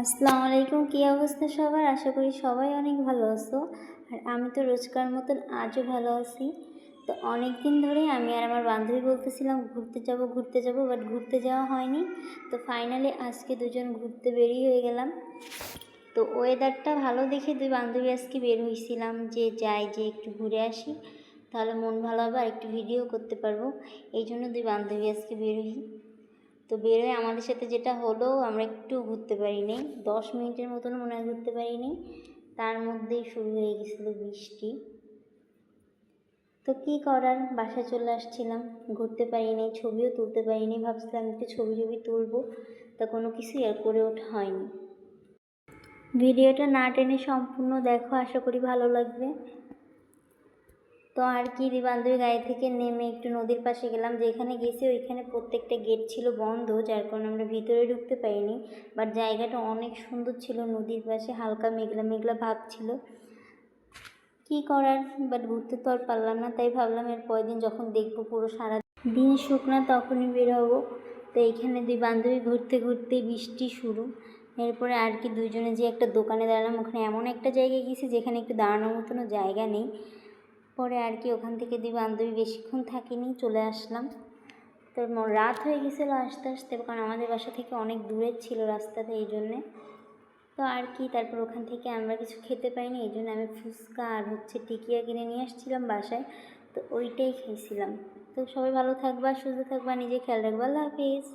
আসসালামু আলাইকুম। কী অবস্থা সবার? আশা করি সবাই অনেক ভালো আছো। আর আমি তো রোজকার মতন আজও ভালো আছি। তো অনেক দিন ধরেই আমি আর আমার বান্ধবী বলতেছিলাম ঘুরতে যাব, বাট ঘুরতে যাওয়া হয়নি। তো ফাইনালি আজকে দুজন ঘুরতে বেরিয়ে হয়ে গেলাম। তো ওয়েদারটা ভালো দেখে দুই বান্ধবী আজকে বের হয়েছিলাম যে যে একটু ঘুরে আসি, তাহলে মন ভালো হবে আর একটু ভিডিও করতে পারবো। এই জন্য দুই বান্ধবী আজকে বের হই। তো বের হয়ে আমাদের সাথে যেটা হলো, আমরা একটু ঘুরতে পারিনি, 10 মিনিটের মতন মনে হয় ঘুরতে পারিনি, তার মধ্যেই শুরু হয়ে গেছিলো বৃষ্টি। তো কী করার, বাসায় চলে আসছিলাম, ঘুরতে পারিনি, ছবিও তুলতে পারিনি। ভাবছিলাম একটু ছবি তুলবো, তা কোনো কিছুই আর করে ওঠা হয়নি। ভিডিওটা না টেনে সম্পূর্ণ দেখো, আশা করি ভালো লাগবে। তো আর কি, বান্ধবী গাড়ি থেকে নেমে একটু নদীর পাশে গেলাম। যেখানে গেছি ওইখানে প্রত্যেকটা গেট ছিল বন্ধ, যার কারণে আমরা ভিতরে ঢুকতে পারিনি। বাট জায়গাটা অনেক সুন্দর ছিল, নদীর পাশে হালকা মেঘলা মেঘলা ভাব ছিল। কী করার, বাট ঘুরতে তো আর পারলাম না। তাই ভাবলাম এর পরের দিন যখন দেখবো পুরো সারা দিন শুকনা, তখনই বের হবো। তো এইখানে দুই বান্ধবী ঘুরতে ঘুরতে বৃষ্টি শুরু। এরপরে আর কি দুইজনে যে একটা দোকানে দাঁড়ালাম। ওখানে এমন একটা জায়গায় গেছি যেখানে একটু দাঁড়ানোর মতনও জায়গা নেই। পরে আর কি ওখান থেকে দুই বান্ধবী বেশিক্ষণ থাকিনি, চলে আসলাম। তো রাত হয়ে গেছিলো আস্তে আস্তে, কারণ আমাদের বাসা থেকে অনেক দূরে ছিল রাস্তাতে, এই জন্যে। তো আর কি, তারপর ওখান থেকে আমরা কিছু খেতে পাইনি, এই জন্য আমি ফুচকা আর টিকিয়া কিনে নিয়ে আসছিলাম বাসায়। তো ওইটাই খেয়েছিলাম। তো সবাই ভালো থাকবা, সুস্থ থাকবা, নিজে খেয়াল রাখবা। আল্লাহ হাফিজ।